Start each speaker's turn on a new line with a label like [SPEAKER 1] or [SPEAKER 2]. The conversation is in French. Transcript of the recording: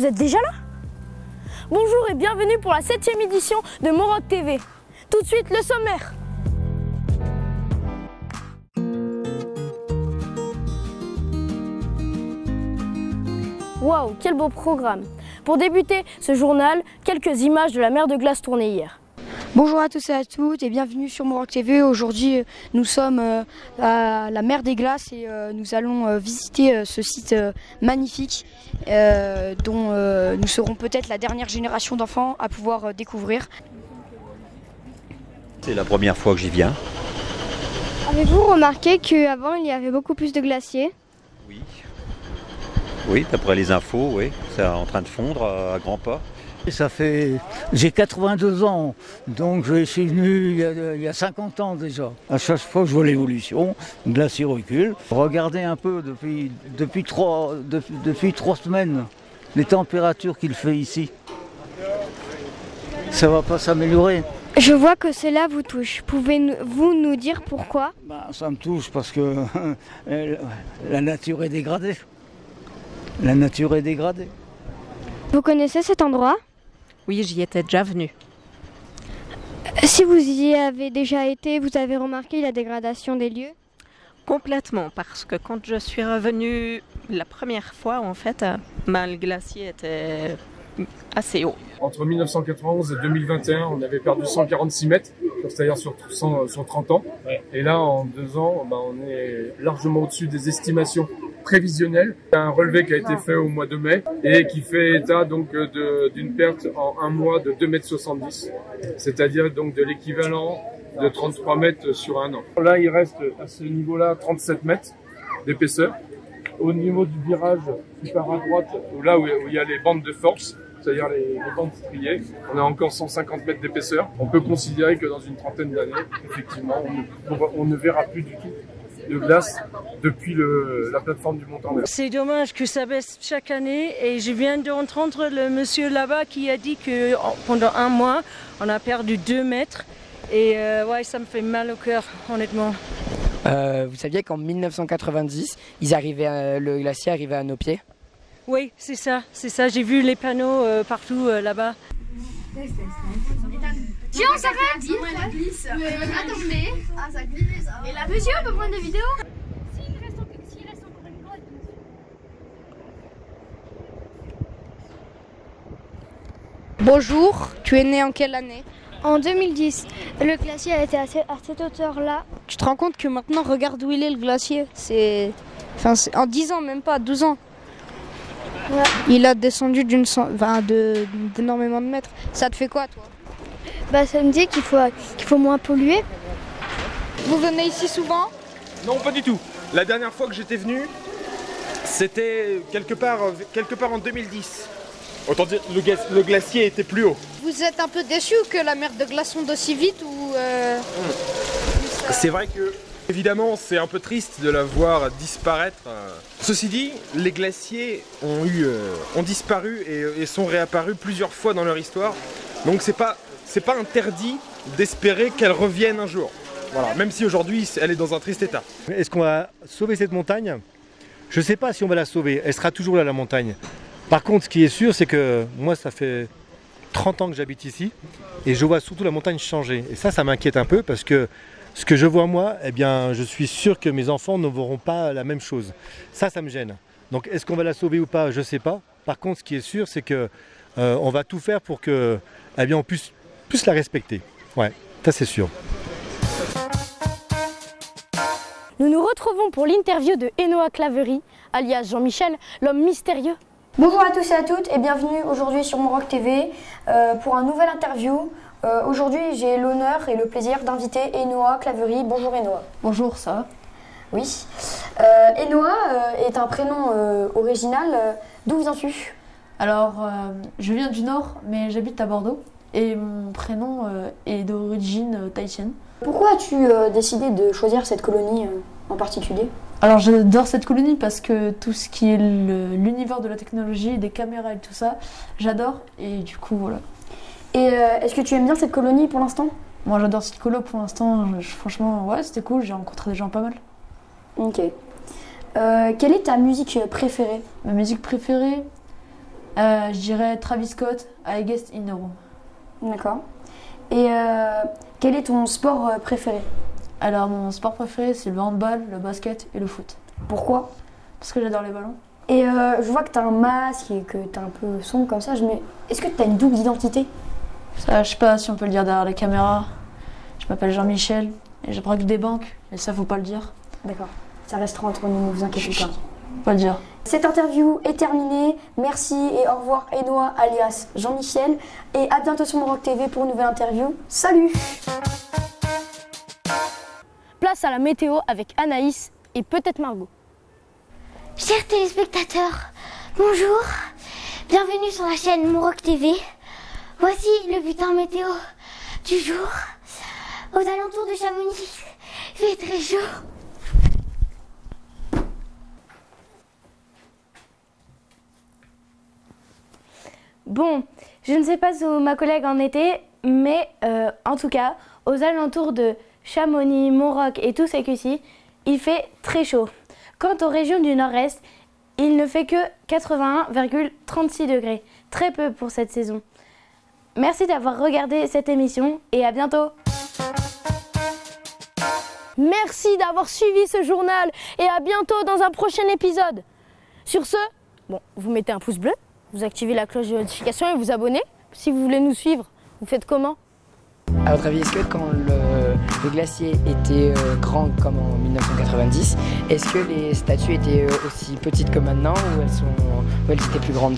[SPEAKER 1] Vous êtes déjà là? Bonjour et bienvenue pour la 7e édition de Moroc TV. Tout de suite, le sommaire. Waouh, quel beau programme! Pour débuter ce journal, quelques images de la mer de glace tournée hier.
[SPEAKER 2] Bonjour à tous et à toutes et bienvenue sur Moroc TV. Aujourd'hui nous sommes à la mer des glaces et nous allons visiter ce site magnifique dont nous serons peut-être la dernière génération d'enfants à pouvoir découvrir.
[SPEAKER 3] C'est la première fois que j'y viens.
[SPEAKER 4] Avez-vous remarqué qu'avant il y avait beaucoup plus de glaciers?
[SPEAKER 3] Oui. Oui, d'après les infos, oui, c'est en train de fondre à grands pas.
[SPEAKER 5] J'ai 82 ans, donc je suis venu il y a 50 ans déjà. À chaque fois que je vois l'évolution, le glacier recule. Regardez un peu depuis 3 semaines les températures qu'il fait ici. Ça va pas s'améliorer.
[SPEAKER 4] Je vois que cela vous touche. Pouvez-vous nous dire pourquoi?
[SPEAKER 5] Ça me touche parce que la nature est dégradée. La nature est dégradée.
[SPEAKER 4] Vous connaissez cet endroit?
[SPEAKER 6] Oui, j'y étais déjà venue.
[SPEAKER 4] Si vous y avez déjà été, vous avez remarqué la dégradation des lieux?
[SPEAKER 6] Complètement, parce que quand je suis revenue la première fois, en fait, le glacier était assez haut.
[SPEAKER 7] Entre 1991 et 2021, on avait perdu 146 mètres, c'est-à-dire sur 30 ans. Et là, en 2 ans, on est largement au-dessus des estimations prévisionnelles. Il y a un relevé qui a été fait au mois de mai et qui fait état donc d'une perte en un mois de 2,70 m, c'est-à-dire donc de l'équivalent de 33 mètres sur un an. Là, il reste à ce niveau-là 37 mètres d'épaisseur. Au niveau du virage super à droite, là où il y a les bandes de force, c'est-à-dire les bandes striées, on a encore 150 mètres d'épaisseur. On peut considérer que dans une trentaine d'années, effectivement, on ne verra plus du tout de glace depuis la plateforme du Mont-en-Mer.
[SPEAKER 8] C'est dommage que ça baisse chaque année et je viens d'entendre le monsieur là-bas qui a dit que pendant un mois, on a perdu 2 mètres et ouais, ça me fait mal au cœur, honnêtement.
[SPEAKER 9] Vous saviez qu'en 1990, le glacier arrivait à nos pieds?
[SPEAKER 8] Oui, c'est ça, j'ai vu les panneaux partout là-bas.
[SPEAKER 10] Tiens, ça glisse. Attendez. Ah, ça glisse. Et là, monsieur, on peut prendre des vidéos? S'il reste encore une grotte.
[SPEAKER 2] Bonjour, tu es né en quelle année?
[SPEAKER 4] En 2010, le glacier a été à cette hauteur-là.
[SPEAKER 2] Tu te rends compte que maintenant, regarde où il est le glacier. C'est en 10 ans, même pas 12 ans. Ouais. Il a descendu d'énormément de mètres. Ça te fait quoi, toi?
[SPEAKER 4] Ça me dit qu'il faut moins polluer.
[SPEAKER 2] Vous venez ici souvent?
[SPEAKER 11] Non, pas du tout. La dernière fois que j'étais venu, c'était quelque part en 2010. Autant dire, le glacier était plus haut.
[SPEAKER 2] Vous êtes un peu déçu que la mer de glace fonde aussi vite ou
[SPEAKER 11] C'est vrai que, évidemment, c'est un peu triste de la voir disparaître. Ceci dit, les glaciers ont disparu et sont réapparus plusieurs fois dans leur histoire. Donc c'est pas interdit d'espérer qu'elle revienne un jour. Voilà, même si aujourd'hui elle est dans un triste état.
[SPEAKER 12] Est-ce qu'on va sauver cette montagne? Je ne sais pas si on va la sauver, elle sera toujours là la montagne. Par contre, ce qui est sûr, c'est que moi ça fait 30 ans que j'habite ici et je vois surtout la montagne changer. Et ça m'inquiète un peu parce que ce que je vois moi, eh bien, je suis sûr que mes enfants ne verront pas la même chose. Ça me gêne. Donc est-ce qu'on va la sauver ou pas? Je ne sais pas. Par contre, ce qui est sûr, c'est que on va tout faire pour que, eh bien, on puisse la respecter. Ouais, ça c'est sûr.
[SPEAKER 1] Nous nous retrouvons pour l'interview de Enoa Claverie, alias Jean-Michel, l'homme mystérieux.
[SPEAKER 2] Bonjour à tous et à toutes et bienvenue aujourd'hui sur Moroc TV pour un nouvel interview. Aujourd'hui j'ai l'honneur et le plaisir d'inviter Enoa Claverie. Bonjour Enoa.
[SPEAKER 13] Bonjour, ça va?
[SPEAKER 2] Oui. Enoa est un prénom original. D'où viens-tu?
[SPEAKER 13] Alors, je viens du Nord, mais j'habite à Bordeaux et mon prénom est d'origine tahitienne.
[SPEAKER 2] Pourquoi as-tu décidé de choisir cette colonie en particulier?
[SPEAKER 13] Alors j'adore cette colonie parce que tout ce qui est l'univers de la technologie, des caméras et tout ça, j'adore et du coup voilà.
[SPEAKER 2] Et est-ce que tu aimes bien cette colonie pour l'instant?
[SPEAKER 13] Moi j'adore cette colo pour l'instant, franchement ouais c'était cool, j'ai rencontré des gens pas mal.
[SPEAKER 2] Ok. Quelle est ta musique préférée?
[SPEAKER 13] Ma musique préférée, Je dirais Travis Scott, I Guess in the Room.
[SPEAKER 2] D'accord. Et quel est ton sport préféré?
[SPEAKER 13] Alors mon sport préféré c'est le handball, le basket et le foot.
[SPEAKER 2] Pourquoi?
[SPEAKER 13] Parce que j'adore les ballons.
[SPEAKER 2] Et je vois que tu as un masque et que tu es un peu sombre comme ça. Est-ce que tu as une double identité?
[SPEAKER 13] Ça, je sais pas si on peut le dire derrière la caméra. Je m'appelle Jean-Michel et je braque des banques. Et ça, faut pas le dire.
[SPEAKER 2] D'accord. Ça restera entre nous, ne vous inquiétez pas.
[SPEAKER 13] Faut pas le dire.
[SPEAKER 2] Cette interview est terminée. Merci et au revoir Enoa alias Jean-Michel. Et à bientôt sur Mon Rock TV pour une nouvelle interview. Salut!
[SPEAKER 1] Place à la météo avec Anaïs et peut-être Margot.
[SPEAKER 10] Chers téléspectateurs, bonjour. Bienvenue sur la chaîne Mon Rock TV. Voici le bulletin météo du jour. Aux alentours de Chamonix, il fait très chaud.
[SPEAKER 1] Bon, je ne sais pas où ma collègue en était, mais en tout cas, aux alentours de Chamonix, Montroc et tous ces QC, il fait très chaud. Quant aux régions du nord-est, il ne fait que 81,36 degrés. Très peu pour cette saison. Merci d'avoir regardé cette émission et à bientôt. Merci d'avoir suivi ce journal et à bientôt dans un prochain épisode. Sur ce, bon, vous mettez un pouce bleu, vous activez la cloche de notification et vous abonnez. Si vous voulez nous suivre, vous faites comment?
[SPEAKER 9] À votre avis, est-ce que quand le glacier était grand comme en 1990, est-ce que les statues étaient aussi petites que maintenant ou elles étaient plus grandes?